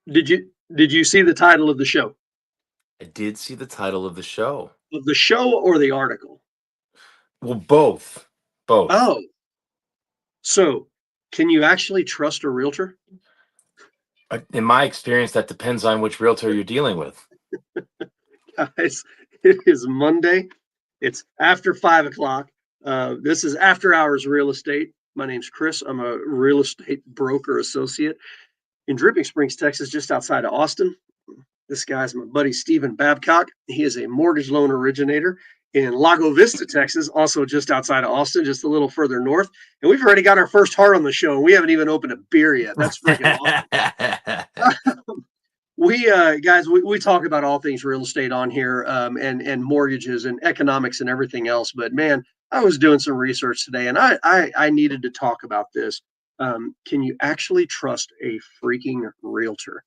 Did you see the title of the show? I did see the title of the show. Of the show or the article? Well, both. Both. Oh, so can you actually trust a realtor? In my experience, that depends on which realtor you're dealing with. Guys, it is Monday. It's after 5 o'clock. This is After Hours Real Estate. My name's Chris. I'm a real estate broker associate in Dripping Springs, Texas, just outside of Austin. This guy's my buddy Stephen Babcock. He is a mortgage loan originator in Lago Vista, Texas, also just outside of Austin, just a little further north. And we've already got our first heart on the show. We haven't even opened a beer yet. That's freaking awesome. We guys, we talk about all things real estate on here, and mortgages and economics and everything else. But man, I was doing some research today, and I needed to talk about this. Can you actually trust a freaking realtor?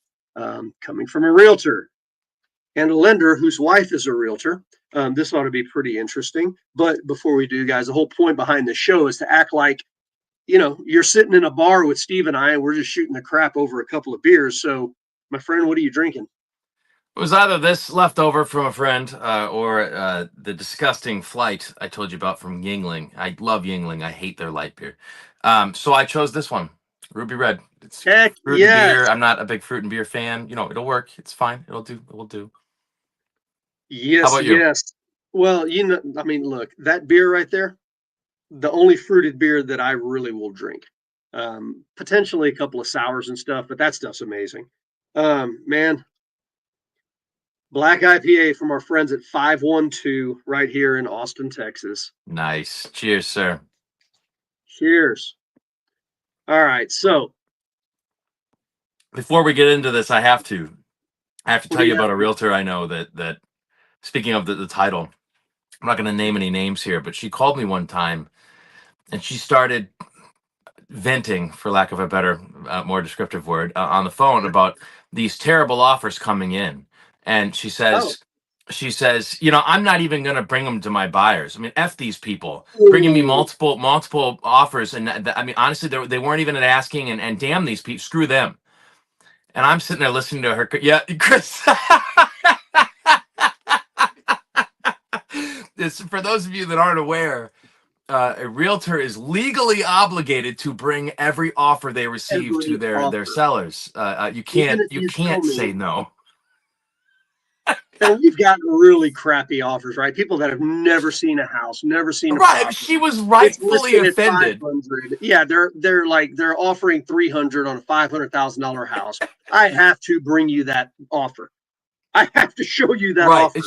Coming from a realtor and a lender whose wife is a realtor, this ought to be pretty interesting. But before we do, guys, the whole point behind the show is to act like you're sitting in a bar with Steve and I, and we're just shooting the crap over a couple of beers. So, my friend, what are you drinking? It was either this leftover from a friend or the disgusting flight I told you about from Yingling. I love Yingling. I hate their light beer. So I chose this one, Ruby Red. It's Heck fruit and yes. beer. I'm not a big fruit and beer fan. It'll work. It's fine. It'll do. It will do. How Yes, about you? yes. Well, I mean, look, that beer right there, the only fruited beer that I really will drink. Potentially a couple of sours and stuff, but that stuff's amazing. Man, black IPA from our friends at 512 right here in Austin, Texas. Nice. Cheers, sir. Cheers. All right. So, Before we get into this, I have to what do tell you you have? about a realtor I know that speaking of the title, I'm not going to name any names here, but she called me one time and she started venting, for lack of a better, more descriptive word, on the phone about these terrible offers coming in. And Oh, she says, I'm not even going to bring them to my buyers. I mean, F these people bringing me ooh, multiple offers. And I mean, honestly, they weren't even asking, and damn these people, screw them. And I'm sitting there listening to her. Yeah, Chris. This, for those of you that aren't aware, a realtor is legally obligated to bring every offer they receive to every their offer, sellers. even if You you tell can't say me. no. And we've gotten really crappy offers, right? People that have never seen a house, never seen a Right? She property. was It's rightfully listed at offended. 500. Yeah, they're offering 300 on a $500,000 house. I have to bring you that offer. I have to show you that Right. offer.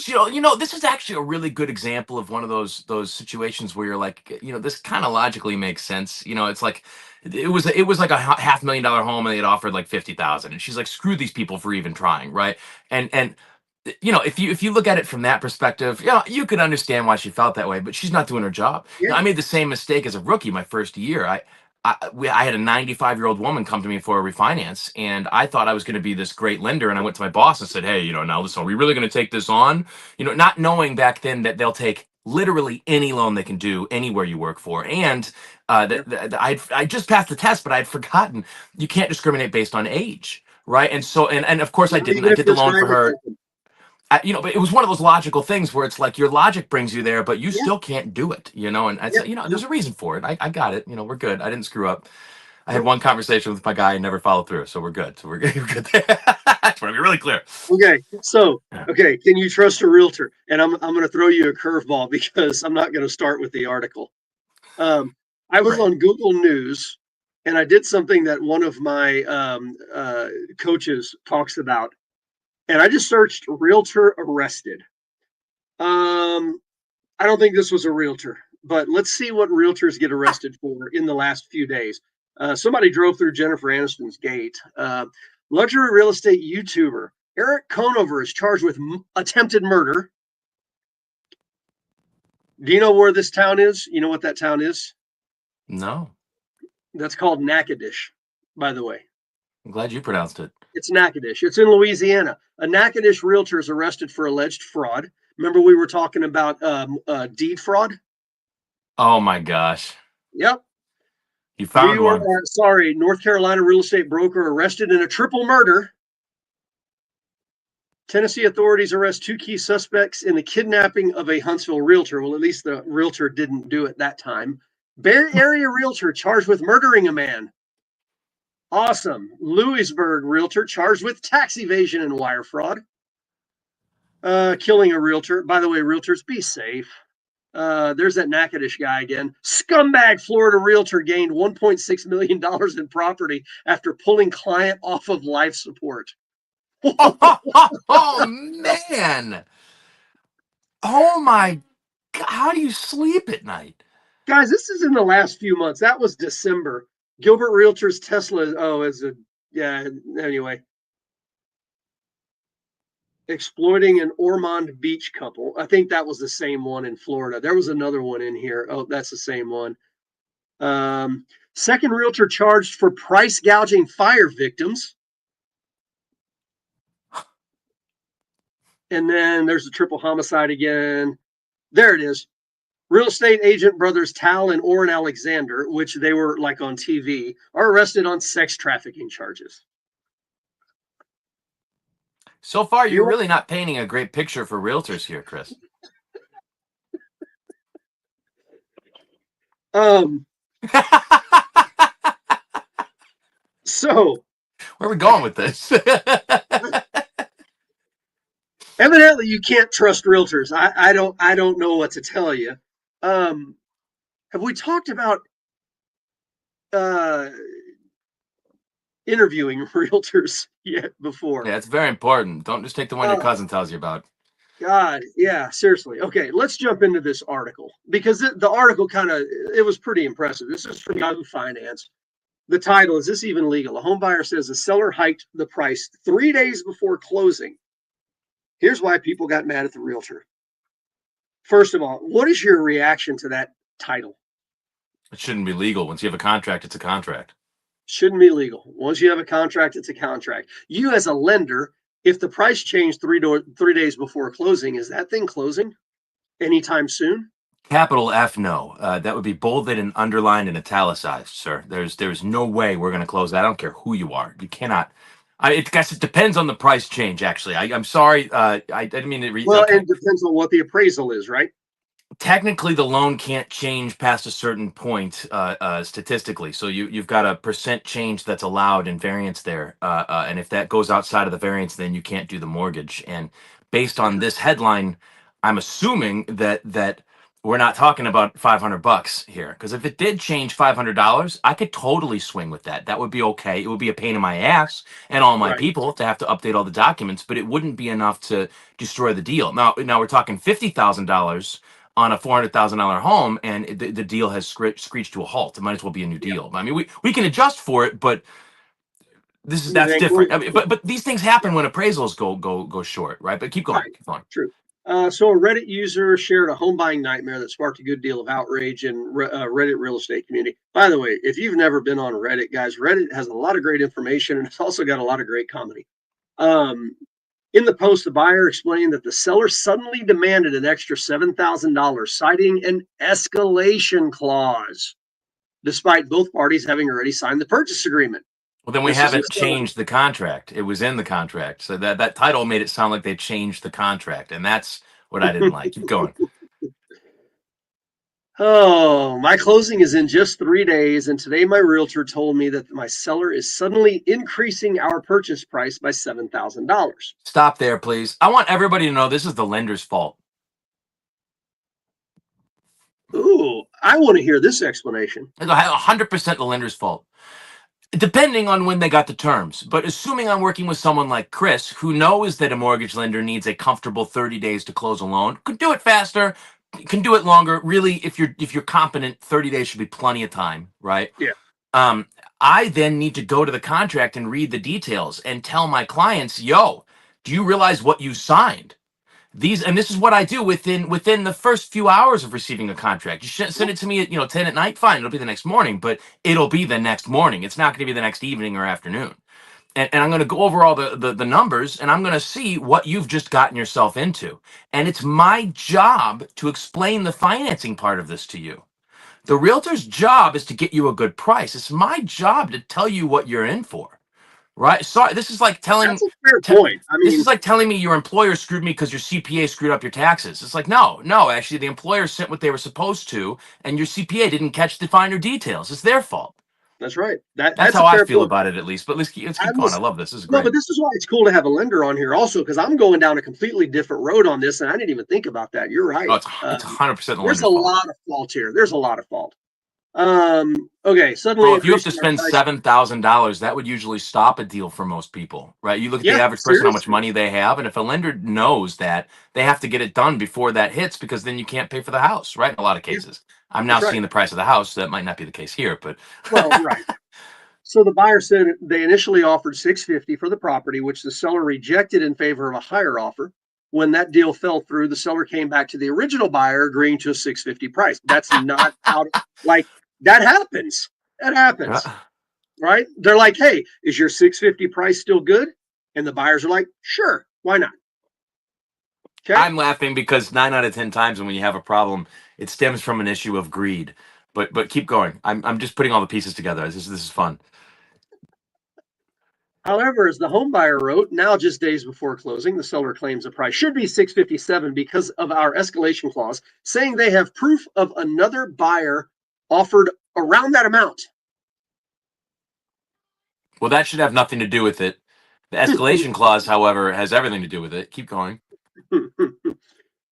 This is actually a really good example of one of those situations where you're like, this kind of logically makes sense. It's like it was like a $500,000 home and they'd offered like 50,000, and she's like, screw these people for even trying, right? And if you look at it from that perspective, you could understand why she felt that way, but she's not doing her job. Yeah, I made the same mistake as a rookie my first year. I had a 95-year-old woman come to me for a refinance, and I thought I was going to be this great lender. And I went to my boss and said, "Hey, now listen, are we really going to take this on?" Not knowing back then that they'll take literally any loan they can do anywhere you work for. And yeah. I just passed the test, but I'd forgotten you can't discriminate based on age, right? And so and of course I Not didn't. even I if did the this loan guy for was her. open. But it was one of those logical things where it's like your logic brings you there, but you Yeah, still can't do it, and I yeah, said, yeah. there's a reason for it. I got it. We're good. I didn't screw up. I had one conversation with my guy and never followed through, so we're good. So we're good. We're good there. I just want to be really clear. Okay, so Yeah. okay, can you trust a realtor? And I'm going to throw you a curveball because I'm not going to start with the article. I was Great. on Google News and I did something that one of my coaches talks about. And I just searched realtor arrested. Um, I don't think this was a realtor, but let's see what realtors get arrested for in the last few days. Somebody drove through Jennifer Aniston's gate. Luxury real estate YouTuber Eric Conover is charged with attempted murder. Do you know where this town is? You know what that town is? No, That's called Natchitoches, by the way. I'm glad you pronounced it. It's Natchitoches. It's in Louisiana. A Natchitoches realtor is arrested for alleged fraud. Remember, we were talking about deed fraud? Oh my gosh, Yep. you found one. North Carolina real estate broker arrested in a triple murder. Tennessee authorities arrest two key suspects in the kidnapping of a Huntsville realtor. Well, at least the realtor didn't do it that time. Bay Area realtor charged with murdering a man. Awesome. Lewisburg realtor charged with tax evasion and wire fraud. Killing a realtor. By the way, realtors, be safe. There's that Natchitoches guy again. Scumbag Florida realtor gained $1.6 million in property after pulling client off of life support. Oh man. Oh my God. How do you sleep at night? Guys, this is in the last few months. That was December. Gilbert Realtor's Tesla. Oh, is a yeah. Anyway, exploiting an Ormond Beach couple. I think that was the same one in Florida. There was another one in here. Oh, that's the same one. Second realtor charged for price gouging fire victims. And then there's the triple homicide again. There it is. Real estate agent brothers Tal and Orrin Alexander, which they were like on TV, are arrested on sex trafficking charges. So far, you're You really not painting a great picture for realtors here, Chris. um Where so are we going with this? evidently you can't trust realtors. I don't know what to tell you. Um have we talked about uh interviewing realtors yet before? Yeah, it's very important. Don't just take the one your Oh cousin tells you about. God, yeah, seriously. Okay, let's jump into this article because the article it was pretty impressive. This is from Yahoo Finance. The title is This Even Legal? A home buyer says the seller hiked the price 3 days before closing. Here's why people got mad at the realtor. First of all, what is your reaction to that title? It shouldn't be legal. Once you have a contract, it's a contract. Shouldn't be legal. Once you have a contract, it's a contract. You, as a lender, if the price changed 3 days before closing, is that thing closing anytime soon? Capital F, no. That would be bolded and underlined and italicized, sir. There's no way we're going to close that. I don't care who you are. You cannot. I guess it depends on the price change. Actually, I'm sorry. I didn't mean to read. Well, Okay, it depends on what the appraisal is, right? technically the loan can't change past a certain point statistically, so you've got a percent change that's allowed in variance there, and if that goes outside of the variance, then you can't do the mortgage. And based on Okay. this headline, I'm assuming that we're not talking about $500 here, because if it did change $500, I could totally swing with that. That would be okay. It would be a pain in my ass and all my Right. people to have to update all the documents, but it wouldn't be enough to destroy the deal. Now we're talking $50,000 on a $400,000 home, and the deal has screeched to a halt. It might as well be a new Yeah. deal. I mean, we can adjust for it, but It that's ain't different. going I mean, to. but these things Yeah. happen when appraisals go short, right? But keep going, Right. keep going. True. So a Reddit user shared a home buying nightmare that sparked a good deal of outrage in Reddit real estate community. By the way, if you've never been on Reddit, guys, Reddit has a lot of great information and it's also got a lot of great comedy. Um, in the post, the buyer explained that the seller suddenly demanded an extra $7,000, citing an escalation clause, despite both parties having already signed the purchase agreement. Well, then we This is the haven't seller. changed the contract. It was in the contract, so that title made it sound like they changed the contract, and that's what I didn't like. Keep going. Oh, my closing is in just 3 days, and today my realtor told me that my seller is suddenly increasing our purchase price by $7,000. Stop there, please. I want everybody to know this is the lender's fault. Ooh, I want to hear this explanation. It's 100% the lender's fault, depending on when they got the terms. But assuming I'm working with someone like Chris, who knows that a mortgage lender needs a comfortable 30 days to close a loan, could do it faster, can do it longer. Really, if you're competent, 30 days should be plenty of time, right? Yeah. Um, I then need to go to the contract and read the details and tell my clients, yo, do you realize what you signed? This is what I do within the first few hours of receiving a contract. You should send it to me at 10 at night. Fine, it'll be the next morning, but it'll be the next morning. It's not going to be the next evening or afternoon. And I'm going to go over all the numbers, and I'm going to see what you've just gotten yourself into. And it's my job to explain the financing part of this to you. The realtor's job is to get you a good price. It's my job to tell you what you're in for. Right. Sorry, this is like That's a fair point. I this is mean, like telling me your employer screwed me because your CPA screwed up your taxes. It's like, no, no, actually the employer sent what they were supposed to, and your CPA didn't catch the finer details. It's their fault. that's right. That That's that's a how I fair feel point. about it, at least. But let's keep I'm going. I this, love this. This is no, but great. this is why it's cool to have a lender on here also, because I'm going down a completely different road on this, and I didn't even think about that. You're Oh, right. it's 100% the There's lender's a fault. lot of fault here. There's a lot of fault. Okay, suddenly Bro, if you have to increasing our spend price. $7,000, that would usually stop a deal for most people, right? You look at the Yeah, average person, how much seriously. money they have, and if a lender knows that, they have to get it done before that hits because then you can't pay for the house, right? In a lot of Yeah, cases. I'm now that's right. seeing the price of the house. That might not be the case here, but Well, right. So the buyer said they initially offered 650 for the property, which the seller rejected in favor of a higher offer. When that deal fell through, the seller came back to the original buyer agreeing to a 650 price. That's not out like that happens. That happens, uh, right? They're like, "Hey, is your 650 price still good?" And the buyers are like, "Sure, why not?" Okay? I'm laughing because 9 out of 10 times when you have a problem, it stems from an issue of greed. But keep going. I'm just putting all the pieces together. This is fun. However, as the home buyer wrote, now just days before closing, the seller claims the price should be 657 because of our escalation clause, saying they have proof of another buyer offered around that amount. Well, that should have nothing to do with it. The escalation clause, however, has everything to do with it. Keep going.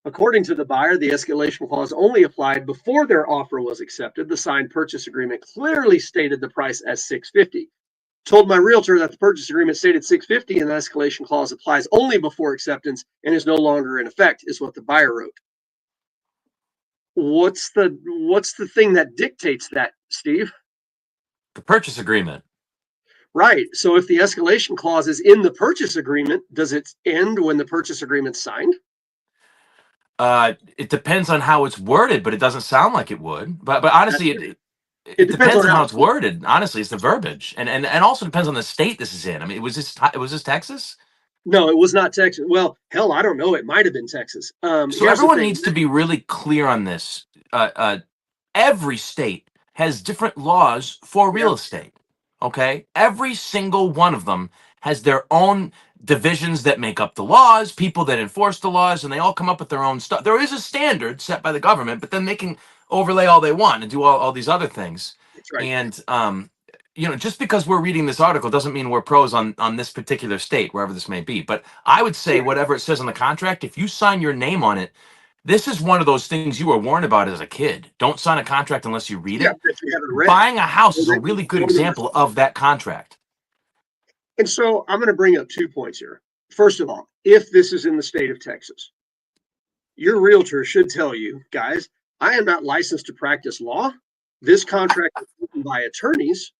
According to the buyer, the escalation clause only applied before their offer was accepted. The signed purchase agreement clearly stated the price as 650. Told my realtor that the purchase agreement stated 650 and the escalation clause applies only before acceptance and is no longer in effect, is what the buyer wrote. What's the thing that dictates that, Steve? The purchase agreement. Right. So if the escalation clause is in the purchase agreement, does it end when the purchase agreement's signed? It depends on how it's worded, but it doesn't sound like it would. But That's honestly, right. It it depends depends on on how how it's it's worded. Honestly, it's the verbiage, and also depends on the state this is in. I mean, was this Texas? no, it was not Texas. Well, hell, I don't know. It might have been Texas. So Here's the everyone thing. needs to be really clear on this. Every state has different laws for Yeah, real estate. Okay. Every single one of them has their own divisions that make up the laws, people that enforce the laws, and they all come up with their own stuff. There is a standard set by the government, but then they can overlay all they want and do all these other things. that's right. And, just because we're reading this article doesn't mean we're pros on this particular state, wherever this may be. But I would say, Right. whatever it says on the contract, if you sign your name on it, this is one of those things you were warned about as a kid. Don't sign a contract unless you read Yeah, it. that you haven't read. Buying a house Don't, is a really good don't example understand. of that contract. And so I'm going to bring up 2 points here. First of all, if this is in the state of Texas, your realtor should tell you, guys, I am not licensed to practice law. This contract is written by attorneys.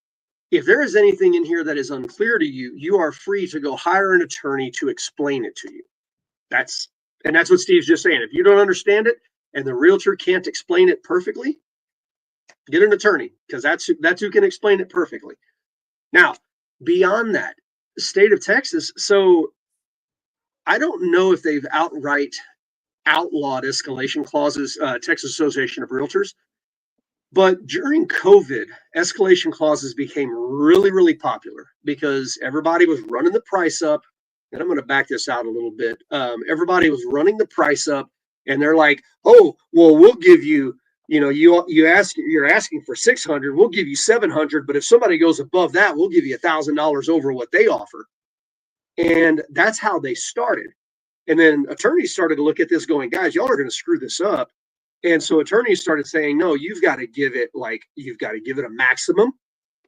If there is anything in here that is unclear to you, you are free to go hire an attorney to explain it to you. That's and that's what Steve's just saying. If you don't understand it and the realtor can't explain it perfectly, get an attorney because that's who can explain it perfectly. Now, beyond that, the state of Texas. So I don't know if they've outright outlawed escalation clauses. Texas Association of Realtors. But during COVID, escalation clauses became really, really popular because everybody was running the price up. And I'm going to back this out a little bit. Everybody was running the price up, and they're like, "Oh, well, we'll give you, you're asking for 600, we'll give you 700, but if somebody goes above that, we'll give you $1,000 over what they offer." And that's how they started. And then attorneys started to look at this, going, "Guys, y'all are going to screw this up." And so attorneys started saying, no, you've got to give it a maximum.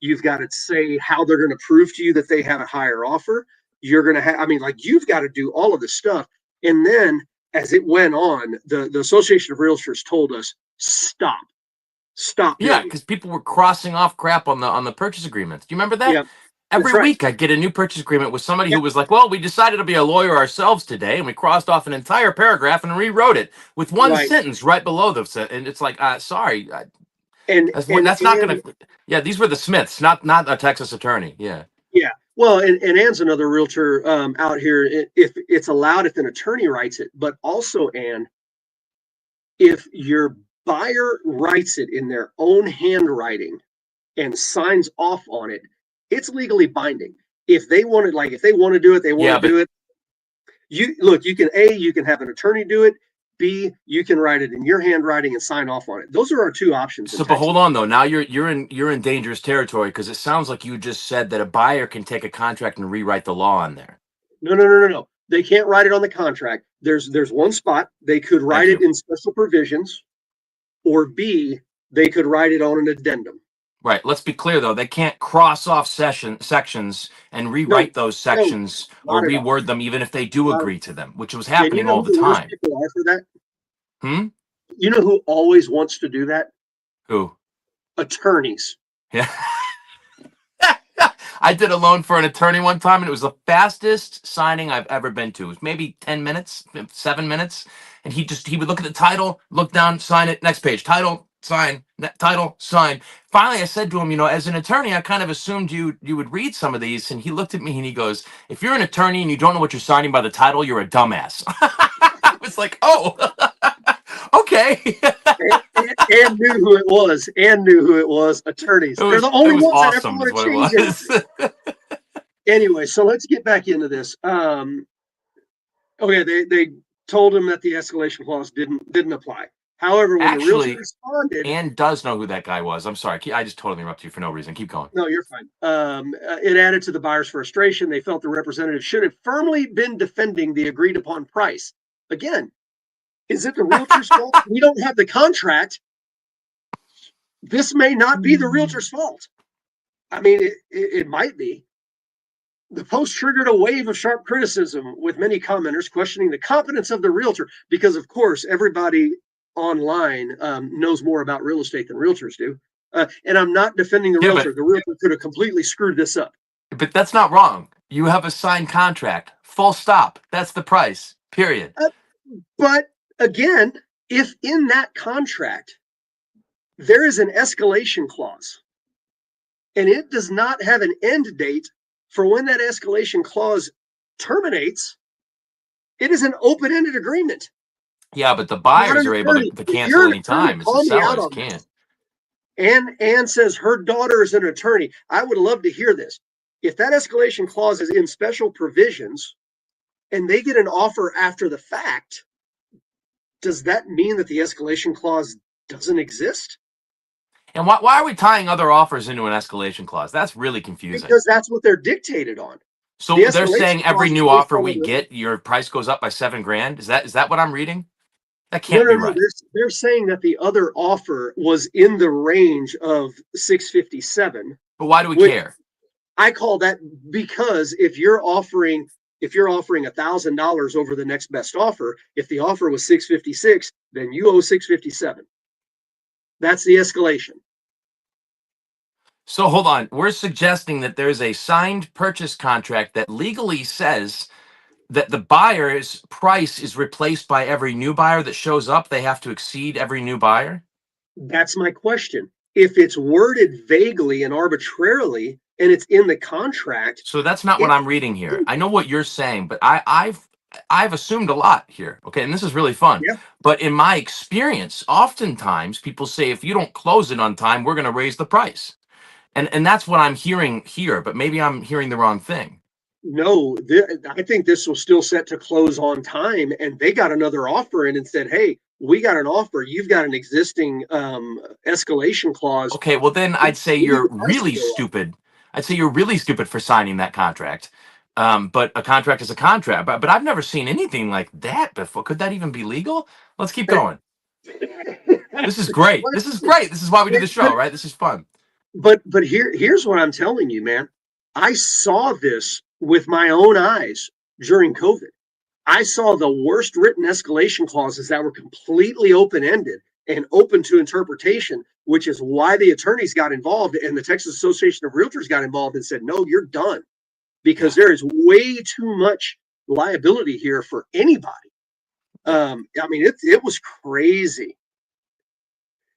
You've got to say how they're going to prove to you that they have a higher offer. You're going to have, I mean, like, you've got to do all of this stuff. And then as it went on, the Association of Realtors told us, stop Yeah, doing it. because people were crossing off crap on the purchase agreements. Do you remember that? Yeah, that's Every right. week I'd get a new purchase agreement with somebody Yeah, who was like, "Well, we decided to be a lawyer ourselves today, and we crossed off an entire paragraph and rewrote it with one right. sentence right below the." And it's like, sorry, And, that's not and gonna. Yeah, these were the Smiths, not a Texas attorney. Yeah. yeah. Well, and Ann's another realtor out here. If it's allowed, if an attorney writes it, but also, Ann, if your buyer writes it in their own handwriting and signs off on it, it's legally binding. If they wanted, like, if they want to do it, they want Yeah, to do but it. You look, you can have an attorney do it. B, you can write it in your handwriting and sign off on it. Those are our two options in so but Texas. hold on though. Now you're in dangerous territory because it sounds like you just said that a buyer can take a contract and rewrite the law on there. No, no, no, no, no. They can't write it on the contract. There's one spot they could write Thank it you. in special provisions, or B, they could write it on an addendum. Right. Let's be clear though. They can't cross off sections and No, rewrite those no, sections or not at all. reword them, even if they do Not, agree to them, which was and you happening know all who the the worst time. people are for that? Hmm. You know who always wants to do that? Who? Attorneys. Yeah. I did a loan for an attorney one time, and it was the fastest signing I've ever been to. It was maybe 10 minutes, 7 minutes. And he would look at the title, look down, sign it, next page, title, sign, title, sign. Finally, I said to him, as an attorney, I kind of assumed you would read some of these. And he looked at me and he goes, if you're an attorney and you don't know what you're signing by the title, you're a dumbass. I was like, oh, okay. And knew who it was. And knew who it was. Attorneys. They're the It only was ones that ever awesome, is want to what it change anything. was. Anyway, so let's get back into this. Okay, they told him that the escalation clause didn't apply. However, when the realtor Actually, responded, Anne does know who that guy was. I'm sorry. I just totally interrupted you for no reason. Keep going. no, you're fine. It added to the buyer's frustration. They felt the representative should have firmly been defending the agreed upon price. Again, is it the realtor's fault? We don't have the contract. This may not be the realtor's fault. I mean, it might be. The post triggered a wave of sharp criticism, with many commenters questioning the competence of the realtor, because, of course, everybody online knows more about real estate than realtors do. And I'm not defending the Yeah, realtor. The realtor could have completely screwed this up. but that's not wrong. You have a signed contract. Full stop. That's the price. Period. But again, if in that contract there is an escalation clause and it does not have an end date for when that escalation clause terminates, it is an open ended agreement. Yeah, but the Not buyers an are able attorney. to If you're cancel an attorney, anytime. It's the call me out sellers on can't. this. Anne says her daughter is an attorney. I would love to hear this. If that escalation clause is in special provisions and they get an offer after the fact, does that mean that the escalation clause doesn't exist? And why are we tying other offers into an escalation clause? That's really confusing. Because that's what they're dictated on. The So they're escalation saying every clause is new based offer on we the get, your price goes up by 7 grand. Is that what I'm reading? That no, can't no, be no. right. They're saying that the other offer was in the range of 657, But why do we which care? I call that, because if you're offering $1,000 over the next best offer, if the offer was 656, then you owe 657. That's the escalation. So hold on. We're suggesting that there's a signed purchase contract that legally says that the buyer's price is replaced by every new buyer that shows up. They have to exceed every new buyer. That's my question. If it's worded vaguely and arbitrarily and it's in the contract, So that's not what it I'm reading here. I know what you're saying, but I've assumed a lot here. Okay, and this is really fun. yeah, But in my experience, oftentimes people say if you don't close it on time, we're going to raise the price. And that's what I'm hearing here, but maybe I'm hearing the wrong thing. no, I think this was still set to close on time, and they got another offer in and said, "Hey, we got an offer. You've got an existing escalation clause. Okay, well then We I'd say need you're the price to really go up." stupid. I'd say you're really stupid for signing that contract. But a contract is a contract. But I've never seen anything like that before. Could that even be legal? Let's keep going. This is That's the great. This is question. great. This is why we do the But show, right? This is fun. here's what I'm telling you, man. I saw this with my own eyes during COVID. I saw the worst written escalation clauses that were completely open ended and open to interpretation, which is why the attorneys got involved and the Texas Association of Realtors got involved and said, "No, you're done," because Yeah. there is way too much liability here for anybody. Yeah. I mean, it was crazy.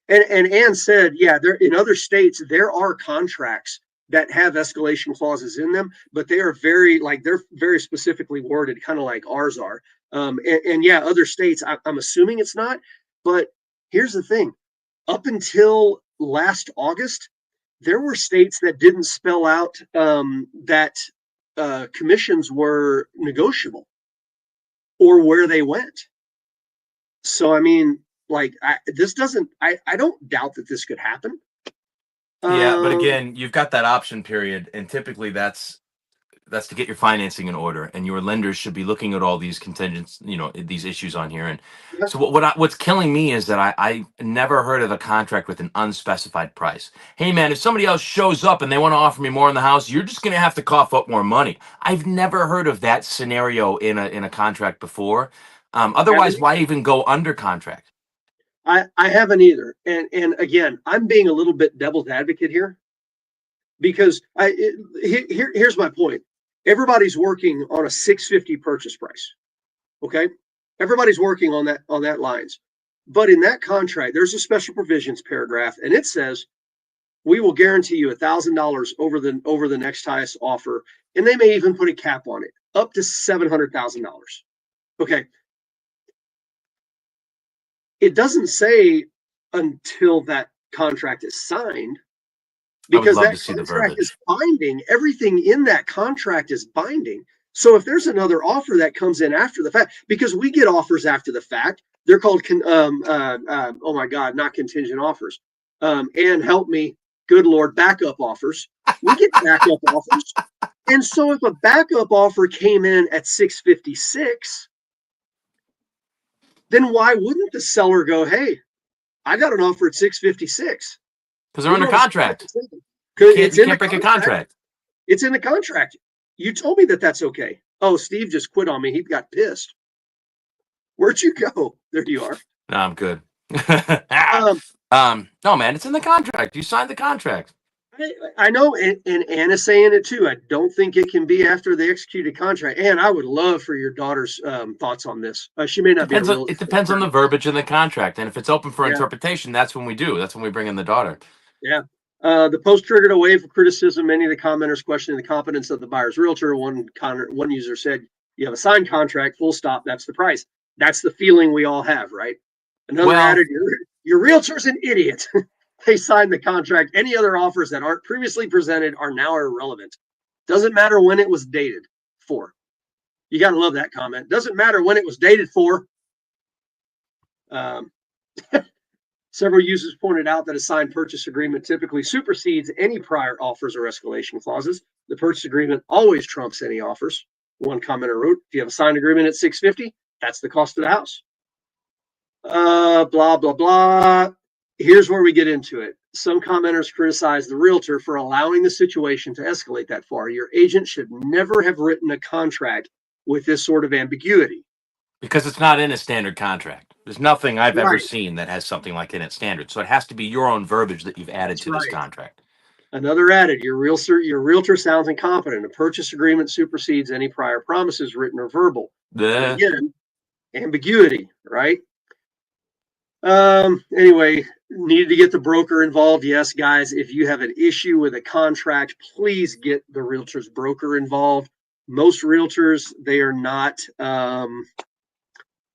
And Ann said, yeah, there in other states there are contracts that have escalation clauses in them, but they are they're very specifically worded, kind of like ours are. And yeah, other states, I'm assuming it's not. But here's the thing: up until last August, there were states that didn't spell out that commissions were negotiable or where they went. So I mean, like this doesn't. I don't doubt that this could happen. Yeah, but Um, again, you've got that option period, and typically that's to get your financing in order, and your lenders should be looking at all these contingents, these issues on here. And yeah, so what's killing me is that I never heard of a contract with an unspecified price. Hey man, if somebody else shows up and they want to offer me more in the house, you're just gonna have to cough up more money. I've never heard of that scenario in a contract before. haven't Otherwise, why even go under contract? I haven't either. And again, I'm being a little bit devil's advocate here because here's my point. Everybody's working on a 650 purchase price. Okay, everybody's working on that lines, but in that contract, there's a special provisions paragraph, and it says we will guarantee you $1,000 over the next highest offer, and they may even put a cap on it, up to $700,000. Okay, it doesn't say until that contract is signed I would because love to that see the contract is verbiage. binding. Everything in that contract is binding. So if there's another offer that comes in after the fact, because we get offers after the fact, they're called oh my god, not contingent offers. And help me, good lord, backup offers. We get backup offers, and so if a backup offer came in at 656, then why wouldn't the seller go, hey, I got an offer at 656. Because they're We're under going to contract. 7. You can't It's you in the can't break a contract. contract. It's in the contract. You told me that that's okay. Oh, Steve just quit on me. He got pissed. Where'd you go? There you are. No, I'm good. Um, No, man, it's in the contract. You signed the contract. I know, and Anna's saying it too. I don't think it can be after the executed contract. And I would love for your daughter's thoughts on this. She may not be a real It estate depends on the attorney. verbiage in the contract, and if it's open for Yeah, interpretation, that's when we do. That's when we bring in the daughter. yeah. The post triggered a wave of criticism. Many of the commenters questioning the competence of the buyer's realtor. One user said, "You have a signed contract. Full stop. That's the price." That's the feeling we all have, right? Another Well, added, your realtor's an idiot. They signed the contract. Any other offers that aren't previously presented are now irrelevant. Doesn't matter when it was dated for. You got to love that comment. Doesn't matter when it was dated for. Um, Several users pointed out that a signed purchase agreement typically supersedes any prior offers or escalation clauses. The purchase agreement always trumps any offers. One commenter wrote, if you have a signed agreement at 650, that's the cost of the house. Blah, blah, blah. Here's where we get into it. Some commenters criticize the realtor for allowing the situation to escalate that far. Your agent should never have written a contract with this sort of ambiguity. because it's not in a standard contract. There's nothing I've ever Right. seen that has something like in it standard. So it has to be your own verbiage that you've added That's to this right. contract. Another added, your realtor sounds incompetent. A purchase agreement supersedes any prior promises, written or verbal. And The again, ambiguity, right? Anyway, needed to get the broker involved. Yes, guys, if you have an issue with a contract, please get the realtor's broker involved. Most realtors, they are not,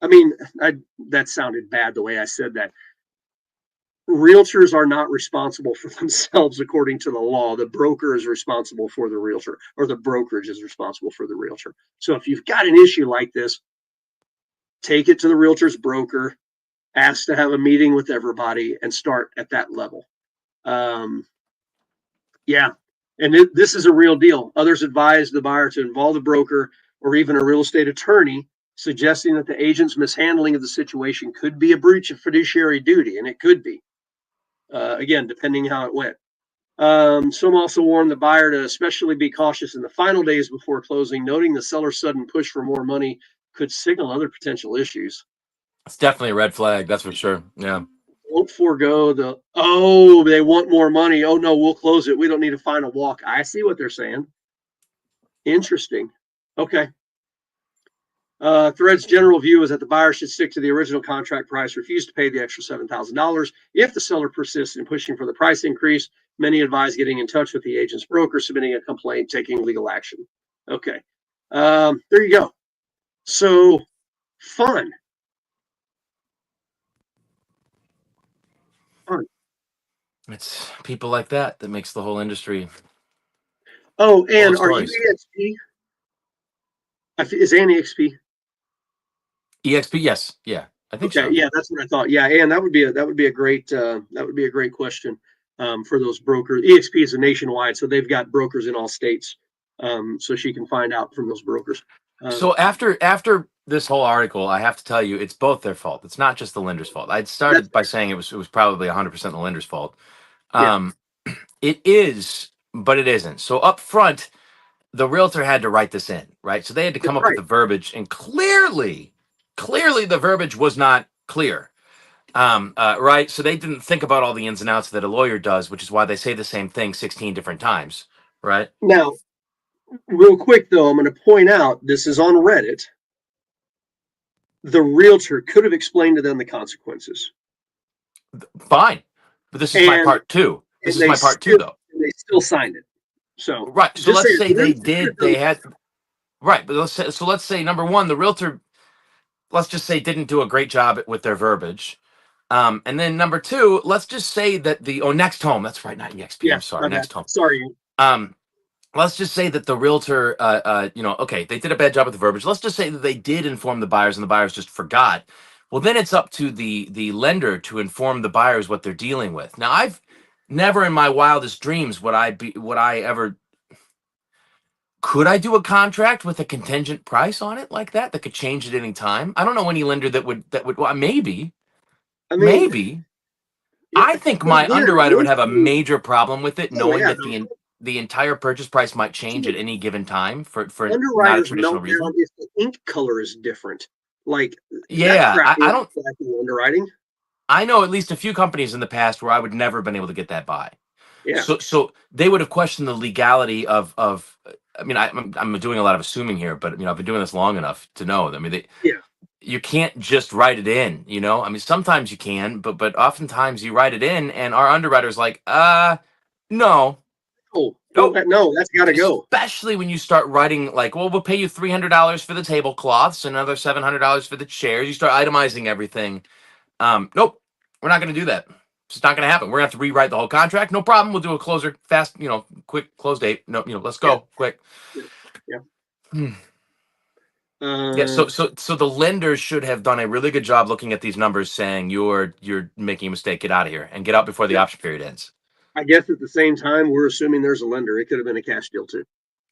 I mean, that sounded bad the way I said that. Realtors are not responsible for themselves according to the law. The broker is responsible for the realtor, or the brokerage is responsible for the realtor. So if you've got an issue like this, take it to the realtor's broker, ask to have a meeting with everybody, and start at that level. Um, yeah, and this is a real deal. Others advise the buyer to involve the broker or even a real estate attorney, suggesting that the agent's mishandling of the situation could be a breach of fiduciary duty, and it could be. Again, depending how it went. Some also warned the buyer to especially be cautious in the final days before closing, noting the seller's sudden push for more money could signal other potential issues. It's definitely a red flag. That's for sure. Yeah. Don't forego oh, they want more money. Oh, no, we'll close it. We don't need a final walk. I see what they're saying. Interesting. Okay. Thread's general view is that the buyer should stick to the original contract price, refuse to pay the extra $7,000. If the seller persists in pushing for the price increase, many advise getting in touch with the agent's broker, submitting a complaint, taking legal action. Okay. There you go. So fun. Fun. It's people like that that makes the whole industry Oh, full and of are you stories. EXP? Is Annie XP? EXP, yes, yeah, I think Okay, so. yeah, that's what I thought. Yeah, and that would be a great question for those brokers. EXP is a nationwide, so they've got brokers in all states, so she can find out from those brokers. So after this whole article, I have to tell you, it's both their fault. It's not just the lender's fault. I'd That's started by saying it was probably 100% the lender's fault. yeah, Um, it is, but it isn't. So up front, the realtor had to write this in, right? So they had to that's come up with right. the verbiage, and clearly, the verbiage was not clear. Right? So they didn't think about all the ins and outs that a lawyer does, which is why they say the same thing 16 different times, right? Now, real quick though, I'm going to point out this is on Reddit. The realtor could have explained to them the consequences, Fine, but this is my and part two. This and is they my part two, still though. and they still signed it. So Right. So just let's saying, say the they realtor could have did. done They had right, but let's say number one, the realtor, let's just say, didn't do a great job with their verbiage. And then number two, let's just say that next home. That's right, not EXP. yeah, I'm sorry, my bad. next home. Sorry. Um, let's just say that the realtor, okay, they did a bad job with the verbiage. Let's just say that they did inform the buyers, and the buyers just forgot. Well, then it's up to the lender to inform the buyers what they're dealing with. Now, I've never in my wildest dreams would I ever could I do a contract with a contingent price on it like that could change at any time? I don't know any lender that would. Well, I mean, maybe. yeah, I think but my again, underwriter would have a realtor. major problem with it, Oh knowing yeah, that the entire purchase price might change at no. any given time for not a Underwriters traditional meltdown reason. if the ink color is different. Like that Yeah, crap I is don't. tracking underwriting. I know at least a few companies in the past where I would never have been able to get that by. Yeah. So they would have questioned the legality of. I mean, I'm doing a lot of assuming here, but I've been doing this long enough to know. I mean, Yeah. you can't just write it in, I mean, sometimes you can, but oftentimes you write it in and our underwriter's like, no, Oh, no, nope. no, that's got to go. Especially when you start writing like, well, we'll pay you $300 for the tablecloths, another $700 for the chairs. You start itemizing everything. Nope, we're not going to do that. It's not going to happen. We're going to have to rewrite the whole contract. No problem. We'll do a closer, fast, quick close date. No, let's Yeah. go quick. Yeah. Yeah. Hmm. Yeah, Uh, so the lenders should have done a really good job looking at these numbers, saying you're making a mistake. Get out of here and get out before the yeah. option period ends. I guess at the same time, we're assuming there's a lender. It could have been a cash deal too.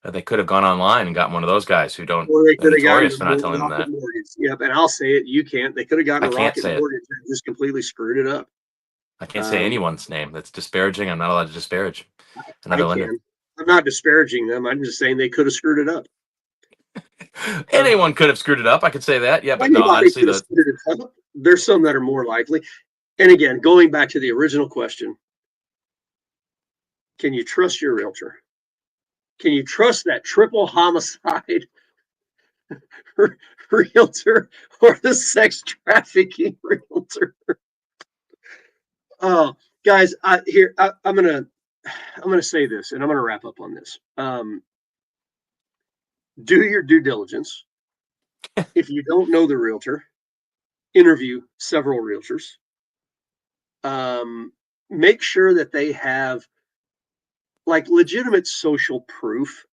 They could have gone online and gotten one of those guys who don't. Or they They're could have gotten notorious for not a telling them rocket that. mortgage. Yep. And I'll say it. You can't. They could have gotten I a can't rocket say it. mortgage and just completely screwed it up. I can't say Um, anyone's name. That's disparaging. I'm not allowed to disparage I another lender. can. I'm not disparaging them. I'm just saying they could have screwed it up. Anyone could have screwed it up. I could say that. Yeah, but no, Anybody honestly, could have the screwed it up. There's some that are more likely. And again, going back to the original question, can you trust your realtor? Can you trust that triple homicide realtor or the sex trafficking realtor? Oh, guys, I'm gonna say this, and I'm gonna wrap up on this. Do your due diligence. If you don't know the realtor, interview several realtors. Um, Make sure that they have like legitimate social proof.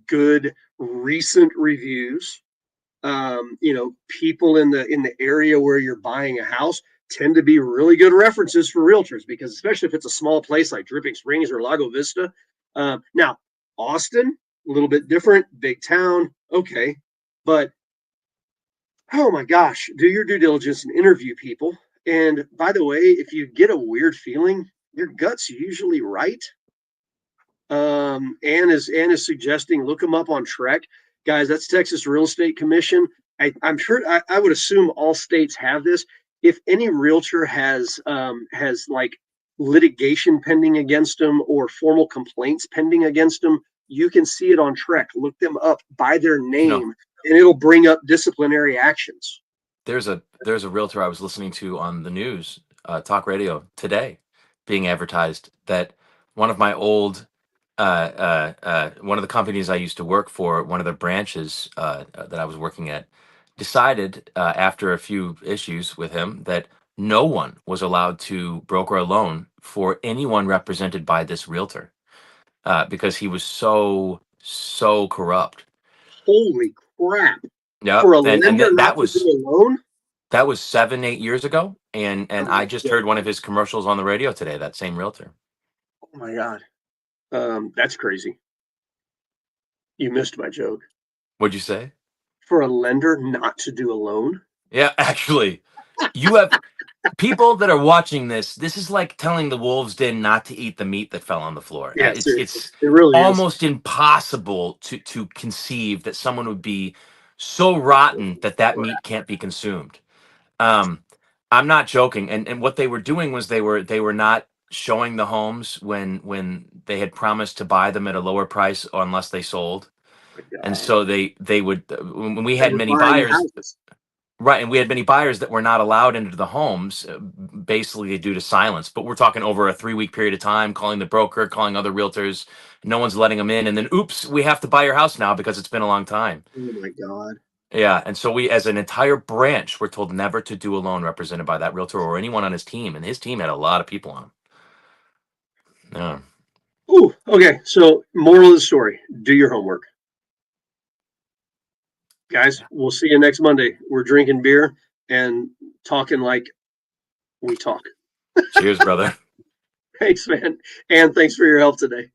Good recent reviews. People in the area where you're buying a house tend to be really good references for realtors because especially if it's a small place like Dripping Springs or Lago Vista. Now, Austin, a little bit different, big town, okay, but oh my gosh, do your due diligence and interview people. And by the way, if you get a weird feeling, your gut's usually right. Ann is suggesting look them up on Trek, guys. That's Texas Real Estate Commission. I'm sure I would assume all states have this. If any realtor has like litigation pending against them or formal complaints pending against them, you can see it on Trek. Look them up by their you know name, and it'll bring up disciplinary actions. there's a realtor I was listening to on the news, talk radio today, being advertised that one of my old one of the companies I used to work for, one of the branches that I was working at, decided after a few issues with him that no one was allowed to broker a loan for anyone represented by this realtor because he was so corrupt. Holy crap. Yep. For a And lender not to do a loan? that was 7, 8 years ago. And Oh I my just heard one of God. his commercials on the radio today, that same realtor. Oh my God. That's crazy. You missed my joke. What'd you say? For a lender not to do a loan? Yeah, actually, you have people that are watching this. This is like telling the wolves den not to eat the meat that fell on the floor. Yeah, seriously. It's It really is. almost impossible to conceive that someone would be so rotten that that meat can't be consumed. Um, I'm not joking. And what they were doing was they were not showing the homes when they had promised to buy them at a lower price unless they sold. My And God. so they would when we They had were many buying the buyers. houses. Right, and we had many buyers that were not allowed into the homes, basically due to silence. But we're talking over a 3 week period of time, calling the broker, calling other realtors. No one's letting them in, and then oops, we have to buy your house now because it's been a long time. Oh my God. Yeah, and so we, as an entire branch, were told never to do a loan represented by that realtor or anyone on his team, and his team had a lot of people on him. Yeah, Ooh, okay. So, moral of the story: do your homework, guys. yeah. We'll see you next Monday. We're drinking beer and talking like we talk. Cheers, brother. Thanks, man, and thanks for your help today.